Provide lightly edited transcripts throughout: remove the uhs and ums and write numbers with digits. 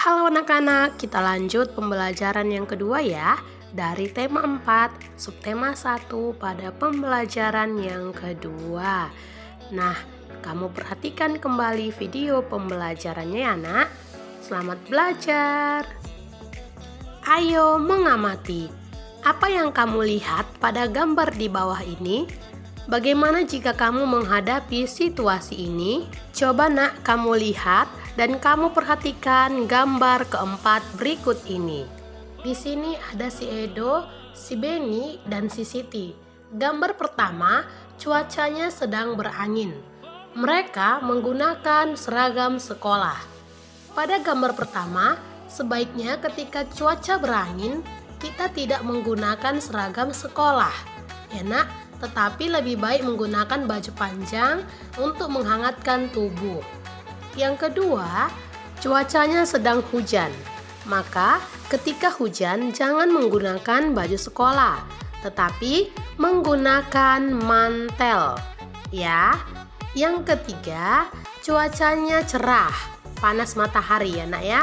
Halo anak-anak, kita lanjut pembelajaran yang kedua ya. Dari tema 4, subtema 1 pada pembelajaran yang kedua. Nah, kamu perhatikan kembali video pembelajarannya ya nak. Selamat belajar. Ayo mengamati. Apa yang kamu lihat pada gambar di bawah ini? Bagaimana jika kamu menghadapi situasi ini? Coba nak kamu lihat dan kamu perhatikan gambar keempat berikut ini. Di sini ada si Edo, si Beni, dan si Siti. Gambar pertama, cuacanya sedang berangin. Mereka menggunakan seragam sekolah. Pada gambar pertama, sebaiknya ketika cuaca berangin, kita tidak menggunakan seragam sekolah. Enak, tetapi lebih baik menggunakan baju panjang untuk menghangatkan tubuh. Yang kedua, cuacanya sedang hujan. Maka ketika hujan jangan menggunakan baju sekolah, tetapi menggunakan mantel. Ya. Yang ketiga, cuacanya cerah, panas matahari ya nak ya.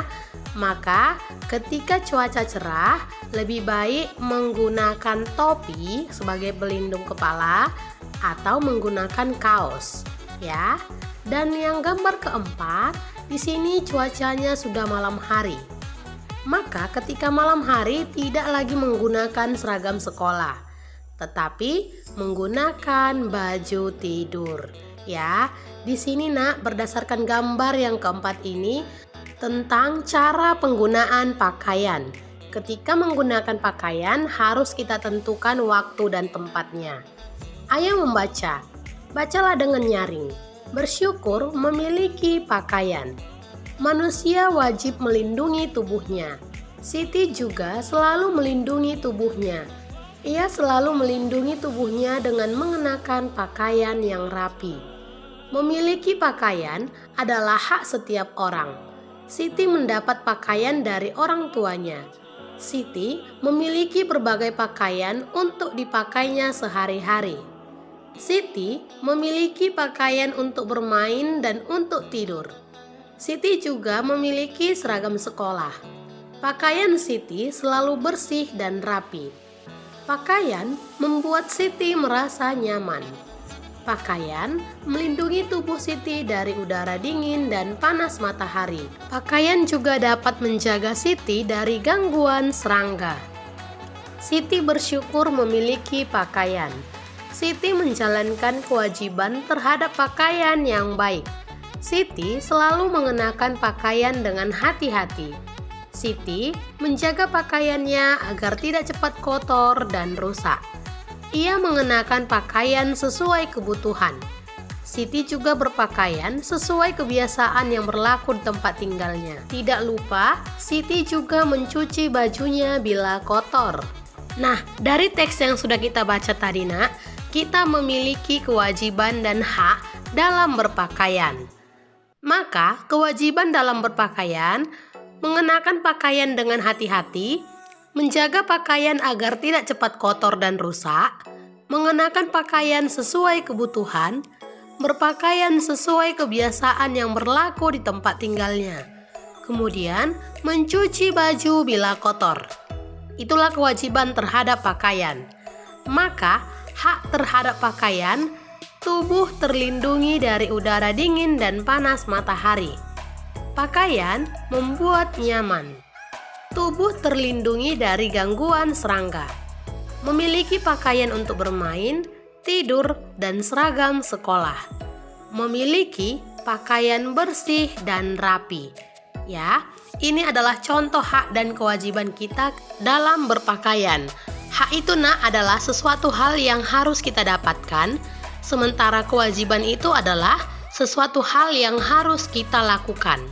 Maka ketika cuaca cerah, lebih baik menggunakan topi sebagai pelindung kepala atau menggunakan kaos, ya. Dan yang gambar keempat, di sini cuacanya sudah malam hari. Maka ketika malam hari tidak lagi menggunakan seragam sekolah, tetapi menggunakan baju tidur. Ya, di sini nak berdasarkan gambar yang keempat ini tentang cara penggunaan pakaian. Ketika menggunakan pakaian harus kita tentukan waktu dan tempatnya. Ayo membaca. Bacalah dengan nyaring. Bersyukur memiliki pakaian. Manusia wajib melindungi tubuhnya. Siti juga selalu melindungi tubuhnya. Ia selalu melindungi tubuhnya dengan mengenakan pakaian yang rapi. Memiliki pakaian adalah hak setiap orang. Siti mendapat pakaian dari orang tuanya. Siti memiliki berbagai pakaian untuk dipakainya sehari-hari. Siti memiliki pakaian untuk bermain dan untuk tidur. Siti juga memiliki seragam sekolah. Pakaian Siti selalu bersih dan rapi. Pakaian membuat Siti merasa nyaman. Pakaian melindungi tubuh Siti dari udara dingin dan panas matahari. Pakaian juga dapat menjaga Siti dari gangguan serangga. Siti bersyukur memiliki pakaian. Siti menjalankan kewajiban terhadap pakaian yang baik. Siti selalu mengenakan pakaian dengan hati-hati. Siti menjaga pakaiannya agar tidak cepat kotor dan rusak. Ia mengenakan pakaian sesuai kebutuhan. Siti juga berpakaian sesuai kebiasaan yang berlaku di tempat tinggalnya. Tidak lupa, Siti juga mencuci bajunya bila kotor. Nah, dari teks yang sudah kita baca tadi nak, kita memiliki kewajiban dan hak dalam berpakaian. Maka, kewajiban dalam berpakaian, mengenakan pakaian dengan hati-hati, menjaga pakaian agar tidak cepat kotor dan rusak, mengenakan pakaian sesuai kebutuhan, berpakaian sesuai kebiasaan yang berlaku di tempat tinggalnya, kemudian mencuci baju bila kotor. Itulah kewajiban terhadap pakaian. Maka, hak terhadap pakaian, tubuh terlindungi dari udara dingin dan panas matahari. Pakaian membuat nyaman. Tubuh terlindungi dari gangguan serangga. Memiliki pakaian untuk bermain, tidur, dan seragam sekolah. Memiliki pakaian bersih dan rapi. Ya, ini adalah contoh hak dan kewajiban kita dalam berpakaian. Hak itu nak adalah sesuatu hal yang harus kita dapatkan, sementara kewajiban itu adalah sesuatu hal yang harus kita lakukan.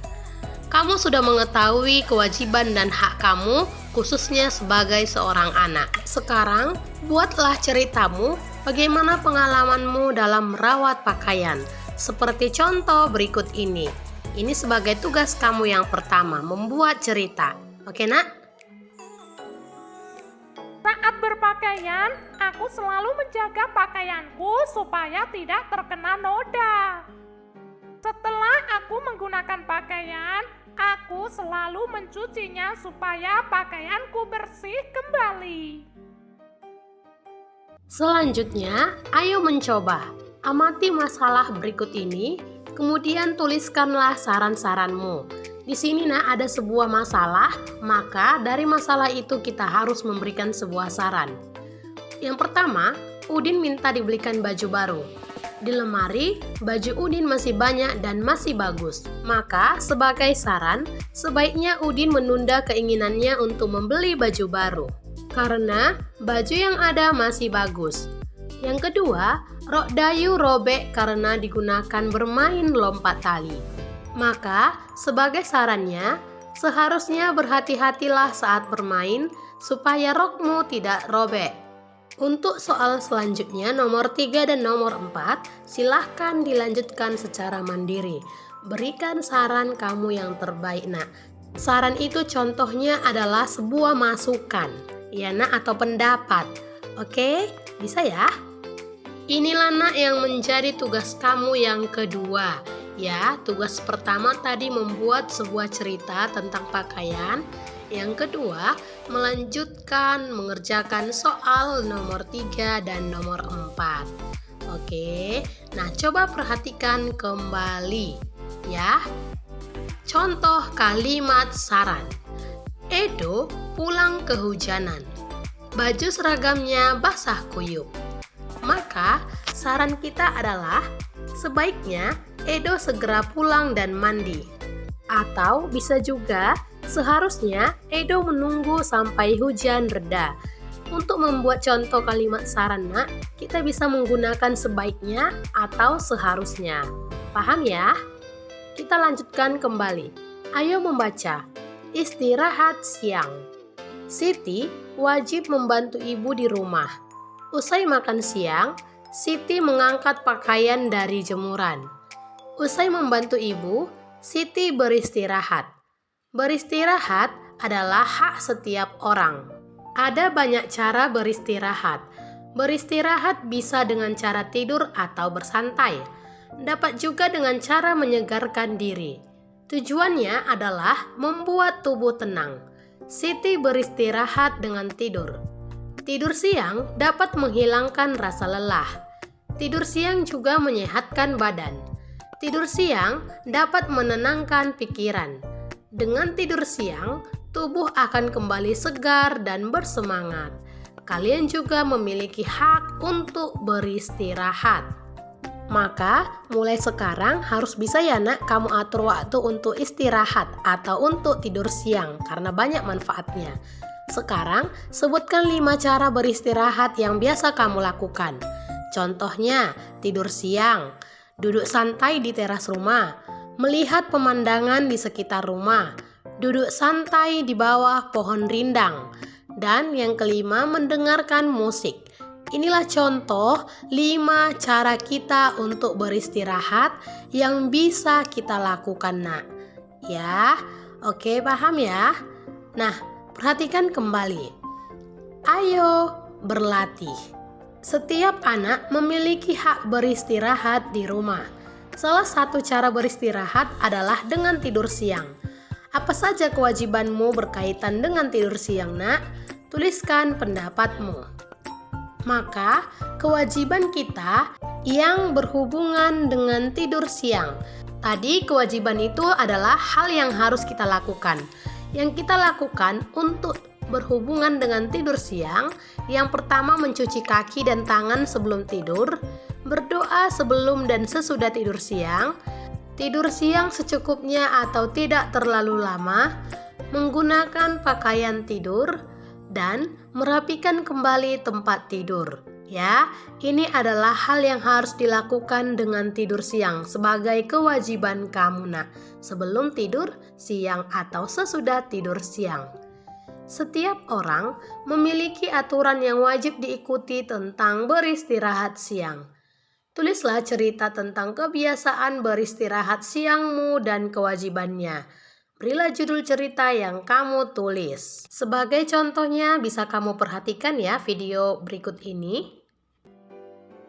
Kamu sudah mengetahui kewajiban dan hak kamu, khususnya sebagai seorang anak. Sekarang, buatlah ceritamu bagaimana pengalamanmu dalam merawat pakaian. Seperti contoh berikut ini. Ini sebagai tugas kamu yang pertama, membuat cerita. Oke nak? Saat berpakaian, aku selalu menjaga pakaianku supaya tidak terkena noda. Setelah aku menggunakan pakaian, Aku selalu mencucinya supaya pakaianku bersih kembali. Selanjutnya, ayo mencoba. Amati masalah berikut ini, kemudian tuliskanlah saran-saranmu. Di sini ada sebuah masalah, maka dari masalah itu kita harus memberikan sebuah saran. Yang pertama, Udin minta dibelikan baju baru. Di lemari, baju Udin masih banyak dan masih bagus. Maka, sebagai saran, sebaiknya Udin menunda keinginannya untuk membeli baju baru. Karena baju yang ada masih bagus. Yang kedua, rok Dayu robek karena digunakan bermain lompat tali. Maka, sebagai sarannya, seharusnya berhati-hatilah saat bermain supaya rokmu tidak robek. Untuk soal selanjutnya, nomor 3 dan nomor 4, silahkan dilanjutkan secara mandiri. Berikan saran kamu yang terbaik, nak. Saran itu contohnya adalah sebuah masukan, ya nak, atau pendapat. Oke, bisa ya? Inilah nak yang menjadi tugas kamu yang kedua. Ya, tugas pertama tadi membuat sebuah cerita tentang pakaian. Yang kedua, melanjutkan mengerjakan soal nomor 3 dan nomor 4. Oke, nah coba perhatikan kembali ya. Contoh kalimat saran. Edo pulang kehujanan. Baju seragamnya basah kuyup. Maka saran kita adalah sebaiknya Edo segera pulang dan mandi. Atau bisa juga seharusnya Edo menunggu sampai hujan reda. Untuk membuat contoh kalimat saran, nak, kita bisa menggunakan sebaiknya atau seharusnya. Paham ya? Kita lanjutkan kembali. Ayo membaca. Istirahat siang. Siti wajib membantu ibu di rumah. Usai makan siang, Siti mengangkat pakaian dari jemuran. Usai membantu ibu, Siti beristirahat. Beristirahat adalah hak setiap orang. Ada banyak cara beristirahat. Beristirahat bisa dengan cara tidur atau bersantai. Dapat juga dengan cara menyegarkan diri. Tujuannya adalah membuat tubuh tenang. Siti beristirahat dengan tidur. Tidur siang dapat menghilangkan rasa lelah. Tidur siang juga menyehatkan badan. Tidur siang dapat menenangkan pikiran. Dengan tidur siang, tubuh akan kembali segar dan bersemangat. Kalian juga memiliki hak untuk beristirahat. Maka, mulai sekarang harus bisa ya nak kamu atur waktu untuk istirahat atau untuk tidur siang karena banyak manfaatnya. Sekarang, sebutkan 5 cara beristirahat yang biasa kamu lakukan. Contohnya, tidur siang, duduk santai di teras rumah, melihat pemandangan di sekitar rumah, duduk santai di bawah pohon rindang, dan yang kelima mendengarkan musik. Inilah contoh 5 cara kita untuk beristirahat yang bisa kita lakukan nak. Ya, oke paham ya? Nah, perhatikan kembali. Ayo berlatih. Setiap anak memiliki hak beristirahat di rumah. Salah satu cara beristirahat adalah dengan tidur siang. Apa saja kewajibanmu berkaitan dengan tidur siang, nak? Tuliskan pendapatmu. Maka, kewajiban kita yang berhubungan dengan tidur siang. Tadi kewajiban itu adalah hal yang harus kita lakukan. Yang kita lakukan untuk berhubungan dengan tidur siang, yang pertama mencuci kaki dan tangan sebelum tidur, berdoa sebelum dan sesudah tidur siang secukupnya atau tidak terlalu lama, menggunakan pakaian tidur, dan merapikan kembali tempat tidur. Ya, ini adalah hal yang harus dilakukan dengan tidur siang sebagai kewajiban kamu nak, sebelum tidur siang atau sesudah tidur siang. Setiap orang memiliki aturan yang wajib diikuti tentang beristirahat siang. Tulislah cerita tentang kebiasaan beristirahat siangmu dan kewajibannya. Berilah judul cerita yang kamu tulis. Sebagai contohnya bisa kamu perhatikan ya video berikut ini.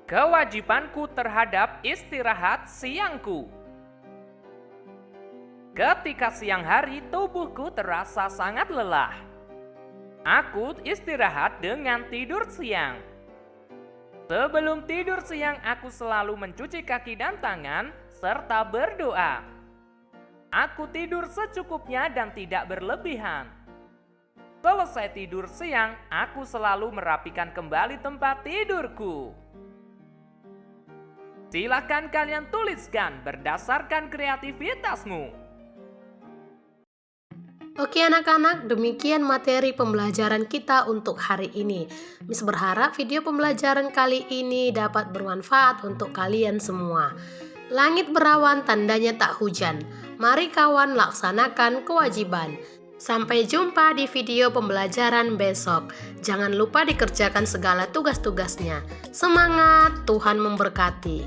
Kewajibanku terhadap istirahat siangku. Ketika siang hari, tubuhku terasa sangat lelah. Aku istirahat dengan tidur siang. Sebelum tidur siang, aku selalu mencuci kaki dan tangan serta berdoa. Aku tidur secukupnya dan tidak berlebihan. Selesai tidur siang, aku selalu merapikan kembali tempat tidurku. Silakan kalian tuliskan berdasarkan kreativitasmu. Oke anak-anak, demikian materi pembelajaran kita untuk hari ini. Miss berharap video pembelajaran kali ini dapat bermanfaat untuk kalian semua. Langit berawan tandanya tak hujan. Mari kawan laksanakan kewajiban. Sampai jumpa di video pembelajaran besok. Jangan lupa dikerjakan segala tugas-tugasnya. Semangat, Tuhan memberkati.